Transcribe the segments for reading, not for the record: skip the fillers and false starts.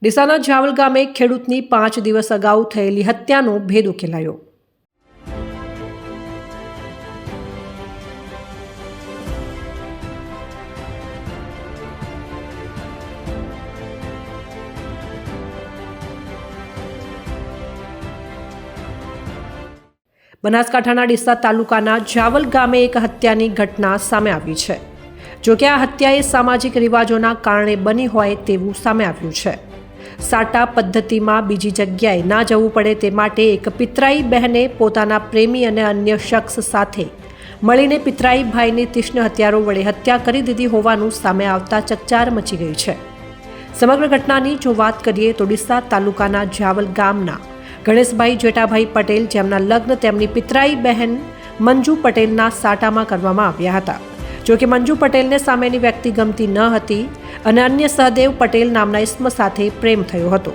ડીસાના જાવલ ગામે ખેડૂતની 5 દિવસ અગાઉ થયેલી હત્યાનો ભેદ ઉકેલાયો। બનાસકાંઠાના ડીસા તાલુકાના જાવલ ગામે એક હત્યાની ઘટના સામે આવી છે। જોકે આ હત્યા એ સામાજિક રિવાજોના કારણે બની હોય તેવું સામે આવ્યું છે। સાટા પદ્ધતિમાં બીજી જગ્યાએ ના જવું પડે તે માટે એક પિતરાઈ બહેને પોતાના પ્રેમી અને અન્ય શખ્સ સાથે મળીને પિતરાઈ ભાઈની તીક્ષ્ણ હથિયારો વડે હત્યા કરી દીધી હોવાનું સામે આવતા ચકચાર મચી ગઈ છે। સમગ્ર ઘટનાની જો વાત કરીએ તો ડીસા તાલુકાના જાવલ ગામના ગણેશભાઈ જેઠાભાઈ પટેલ જેમના લગ્ન તેમની પિતરાઈ બહેન મંજુ પટેલના સાટામાં કરવામાં આવ્યા હતા। જોકે મંજુ પટેલને સામેની વ્યક્તિ ગમતી ન હતી અને અન્ય સહદેવ પટેલ નામના ઇસમ સાથે પ્રેમ થયો હતો।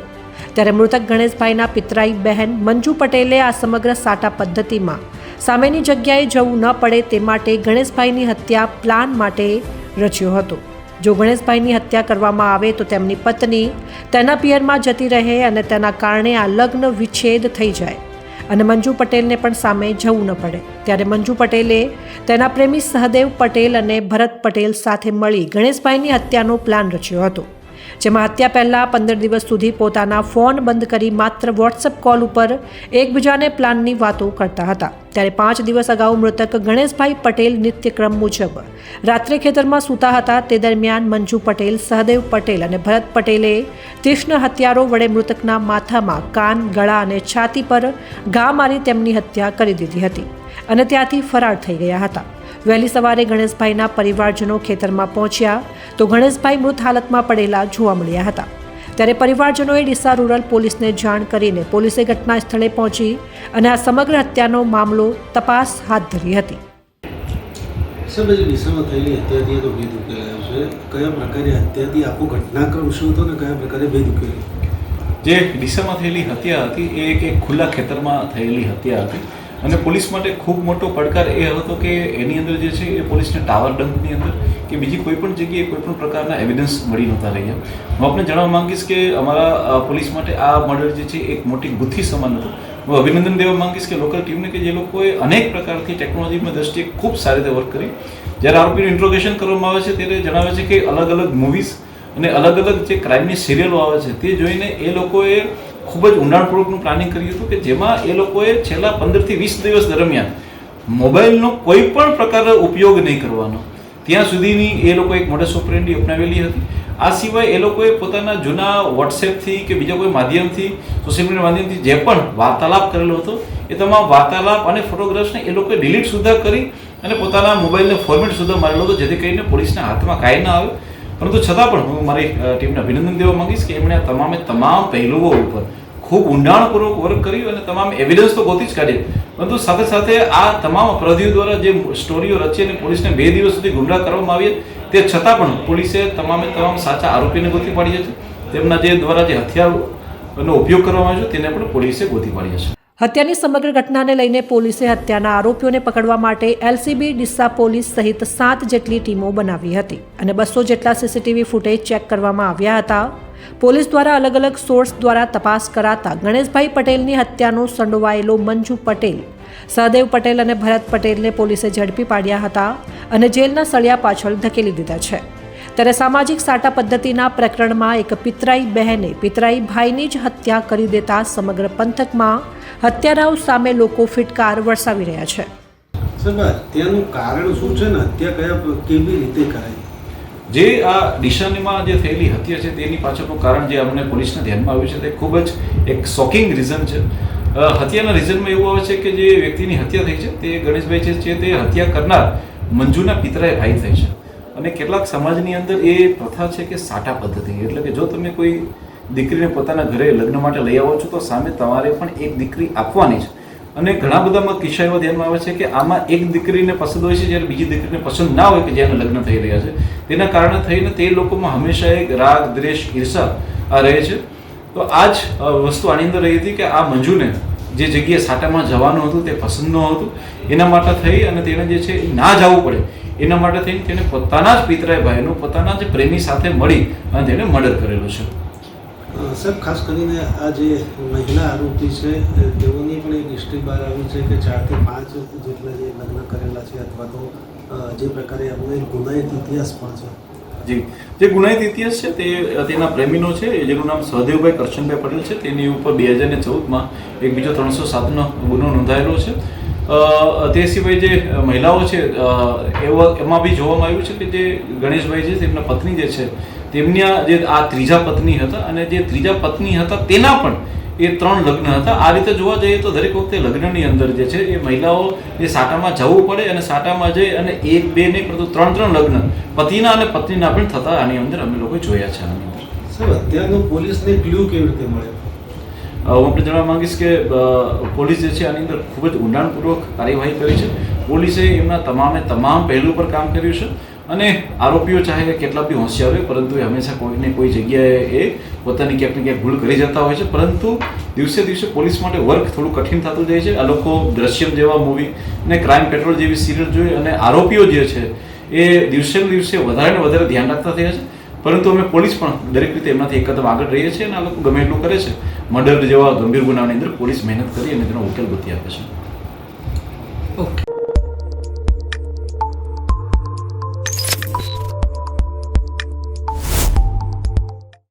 ત્યારે મૃતક ગણેશભાઈના પિતરાઈ બહેન મંજુ પટેલે આ સમગ્ર સાટા પદ્ધતિમાં સામેની જગ્યાએ જવું ન પડે તે માટે ગણેશભાઈની હત્યા પ્લાન માટે રચ્યો હતો। જો ગણેશભાઈની હત્યા કરવામાં આવે તો તેમની પત્ની તેના પિયરમાં જતી રહે અને તેના કારણે આ લગ્ન વિચ્છેદ થઈ જાય અને મંજુ પટેલને પણ સામે જવું ન પડે। ત્યારે મંજુ પટેલે તેના પ્રેમી સહદેવ પટેલ અને ભરત પટેલ સાથે મળી ગણેશભાઈની હત્યાનો પ્લાન રચ્યો હતો, જેમાં હત્યા પહેલાં 15 દિવસ સુધી પોતાના ફોન બંધ કરી માત્ર વોટ્સએપ કોલ ઉપર એકબીજાને પ્લાનની વાતો કરતા હતા। ત્યારે 5 દિવસ અગાઉ મૃતક ગણેશભાઈ પટેલ નિત્યક્રમ મુજબ રાત્રે ખેતરમાં સૂતા હતા। તે દરમિયાન મંજુ પટેલ, સહદેવ પટેલ અને ભરત પટેલે તીક્ષ્ણ હથિયારો વડે મૃતકના માથામાં, કાન, ગળા અને છાતી પર ઘા મારી તેમની હત્યા કરી દીધી હતી અને ત્યાંથી ફરાર થઈ ગયા હતા। વહેલી સવારે ગણેશભાઈના પરિવારજનો ખેતરમાં પહોંચ્યા તો ગણેશભાઈ મૃત હાલતમાં પડેલા જોવા મળ્યા હતા। ત્યારે પરિવારજનોએ ડીસા રૂરલ પોલીસને જાણ કરીને પોલીસે ઘટના સ્થળે પહોંચી અને આ સમગ્ર હત્યાનો મામલો તપાસ હાથ ધરી હતી। ડીસામાં થયેલી હત્યાથી તો ભેદ ઉકેલાયો છે। કયા પ્રકારે હત્યાથી આખો ઘટનાક્રમ શું હતો ને કયા પ્રકારે ભેદ ઉકેલાયો? જે ડીસામાં થયેલી હત્યા હતી એ એક ખુલ્લા ખેતરમાં થયેલી હત્યા હતી અને પોલીસ માટે ખૂબ મોટો પડકાર એ હતો કે એની અંદર જે છે એ પોલીસને ટાવર ડંપની અંદર કે બીજી કોઈ પણ જગ્યાએ કોઈ પણ પ્રકારના એવિડન્સ મળી નહોતા રહ્યા। હું આપને જણાવવા માંગીશ કે અમારા પોલીસ માટે આ મર્ડર જે છે એક મોટી ગુથ્થી સમાન હતું। હું અભિનંદન દેવા માંગીશ કે લોકલ ટીમને કે જે લોકોએ અનેક પ્રકારથી ટેકનોલોજીની દ્રષ્ટિએ ખૂબ સારી રીતે વર્ક કરી। જ્યારે આરોપીનું ઇન્ટ્રોગેશન કરવામાં આવે છે ત્યારે જણાવે છે કે અલગ અલગ મૂવીઝ અને અલગ અલગ જે ક્રાઇમની સિરિયલો આવે છે તે જોઈને એ લોકોએ ખૂબ જ ઊંડાણપૂર્વકનું પ્લાનિંગ કર્યું હતું કે જેમાં એ લોકોએ છેલ્લા 15 થી 20 દિવસ દરમિયાન મોબાઈલનો કોઈ પણ પ્રકારનો ઉપયોગ નહીં કરવાનો ત્યાં સુધીની એ લોકો એક મોડસ ઓપરેન્ડી અપનાવેલી હતી। આ સિવાય એ લોકોએ પોતાના જૂના વોટ્સએપથી કે બીજા કોઈ માધ્યમથી, સોશિયલ મીડિયા માધ્યમથી જે પણ વાર્તાલાપ કરેલો હતો એ તમામ વાર્તાલાપ અને ફોટોગ્રાફ્સને એ લોકોએ ડિલીટ સુદ્ધા કરી અને પોતાના મોબાઈલનો ફોર્મેટ સુદ્ધા મારેલો હતો, જેથી કરીને પોલીસના હાથમાં કાંઈ ના આવે। પરંતુ છતાં પણ હું મારી ટીમને અભિનંદન દેવા માંગીશ કે એમણે તમામ પહેલુઓ ઉપર ખૂબ ઊંડાણપૂર્વક વર્ક કર્યું અને તમામ એવિડન્સ તો ગોતી જ કાઢી, પરંતુ સાથે સાથે આ તમામ અપરાધીઓ દ્વારા જે સ્ટોરીઓ રચી અને પોલીસને 2 દિવસ સુધી ગુમરાહ કરવામાં આવી તે છતાં પણ પોલીસે તમામ સાચા આરોપીને ગોતી પાડ્યા છે। તેમના જે દ્વારા જે હથિયારનો ઉપયોગ કરવામાં આવ્યો તેને પણ પોલીસે ગોતી પાડ્યા છે। હત્યાની સમગ્ર ઘટનાને લઈને પોલીસે હત્યાના આરોપીઓને પકડવા માટે એલસીબી, ડીસા પોલીસ સહિત 7 જેટલી ટીમો બનાવી હતી અને 200 જેટલા સીસીટીવી ફૂટેજ ચેક કરવામાં આવ્યા હતા। પોલીસ દ્વારા અલગ અલગ સોર્સ દ્વારા તપાસ કરાતા ગણેશભાઈ પટેલની હત્યાનો સંડોવાયેલો મંજુ પટેલ, સહદેવ પટેલ અને ભરત પટેલને પોલીસે ઝડપી પાડ્યા હતા અને જેલના સળિયા પાછળ ધકેલી દીધા છે। ત્યારે સામાજિક સાટા પદ્ધતિના પ્રકરણમાં એક પિતરાઈ બહેને પિતરાઈ ભાઈની જ હત્યા કરી દેતા સમગ્ર પંથકમાં હત્યારાઓ સામે લોકો ફિટકાર વરસાવી રહ્યા છે। હત્યાનું કારણ શું છે ને હત્યા કેવી રીતે કરાય? જે આ ડીસામાં જે થયેલી હત્યા છે તેની પાછળનું કારણ જે અમને પોલીસના ધ્યાનમાં આવ્યું છે તે ખૂબ જ એક શોકિંગ રીઝન છે। હત્યાના રીઝનમાં એવું આવે છે કે જે વ્યક્તિની હત્યા થઈ છે તે ગણેશભાઈ છે તે હત્યા કરનાર મંજુના પિતરાઈ ભાઈ થઈ છે અને કેટલાક સમાજની અંદર એ પ્રથા છે કે સાટા પદ્ધતિ, એટલે કે જો તમે કોઈ દીકરીને પોતાના ઘરે લગ્ન માટે લઈ આવો છો તો સામે તમારે પણ એક દીકરી આપવાની છે અને ઘણા બધામાં કિસ્સા એવા ધ્યાનમાં આવે છે કે આમાં એક દીકરીને પસંદ હોય છે જ્યારે બીજી દીકરીને પસંદ ના હોય કે જેના લગ્ન થઈ રહ્યા છે, તેના કારણે થઈને તે લોકોમાં હંમેશા એક રાગ, દ્વેષ, ઈર્ષા રહે છે। તો આ જ વસ્તુ આની અંદર રહી હતી કે આ મંજુને જે જગ્યાએ સાટામાં જવાનું હતું તે પસંદ ન હતું, એના માટે થઈ અને તેને જે છે ના જવું પડે એના માટે થઈને તેને પોતાના જ પિતરાઈ ભાઈનું પોતાના જ પ્રેમી સાથે મળી અને તેને મર્ડર કરેલું છે। સાહેબ, ખાસ કરીને આ જે મહિલા આરોપી છે તેઓની પણ એક હિસ્ટ્રી બહાર આવી છે કે 4 થી 5 જેટલા જે લગ્ન કરેલા છે અથવા તો જે પ્રકારે એમનો એક ગુનાહિત ઇતિહાસ પણ છે. જી, જે ગુનાહિત ઇતિહાસ છે તે તેના પ્રેમીનો છે, જેનું નામ સહદેવભાઈ કરશનભાઈ પટેલ છે. તેની ઉપર 2014માં એક બીજો 307નો ગુનો નોંધાયેલો છે. તે સિવાય જે મહિલાઓ છે એમાં બી જોવામાં આવ્યું છે કે જે ગણેશભાઈ છે તેમના પત્ની જે છે તેમના જે આ ત્રીજા પત્ની હતા અને જે ત્રીજા પત્ની હતા તેના પણ એ 3 લગ્ન હતા. આ રીતે જોવા જઈએ તો દરેક વખતે લગ્નની અંદર જે છે એ મહિલાઓ એ સાટામાં જવું પડે અને સાટામાં જઈ અને 1, 2 નહીં પરંતુ 3 લગ્ન પતિના અને પત્નીના પણ થતા આની અંદર અમે લોકો જોયા છે. આની અંદર સાહેબ, અત્યારનો પોલીસને ક્લ્યુ કેવી રીતે મળે? હું આપણે જણાવવા માંગીશ કે પોલીસ જે છે આની અંદર ખૂબ જ ઊંડાણપૂર્વક કાર્યવાહી કરી છે. પોલીસે એમના તમામ પહેલું પર કામ કર્યું છે અને આરોપીઓ ચાહે કેટલા બી હોશિયાર હોય પરંતુ એ હંમેશા કોઈને કોઈ જગ્યાએ એ પોતાની ક્યાંક ને ક્યાંક ભૂલ કરી જતા હોય છે. પરંતુ દિવસે દિવસે પોલીસ માટે વર્ક થોડું કઠિન થતું જાય છે. આ લોકો દ્રશ્યમ જેવા મૂવી અને ક્રાઇમ પેટ્રોલ જેવી સિરિયલ જોઈ અને આરોપીઓ જે છે એ દિવસે ને દિવસે વધારે ને વધારે ધ્યાન રાખતા થયા છે. પરંતુ અમે પોલીસ પણ દરેક રીતે એમનાથી એક કદમ આગળ રહીએ છીએ અને આ લોકો ગમે એટલું કરે છે. મર્ડર જેવા ગંભીર ગુનાની અંદર પોલીસ મહેનત કરી અને તેનો ઉકેલ ગોતી આપે છે.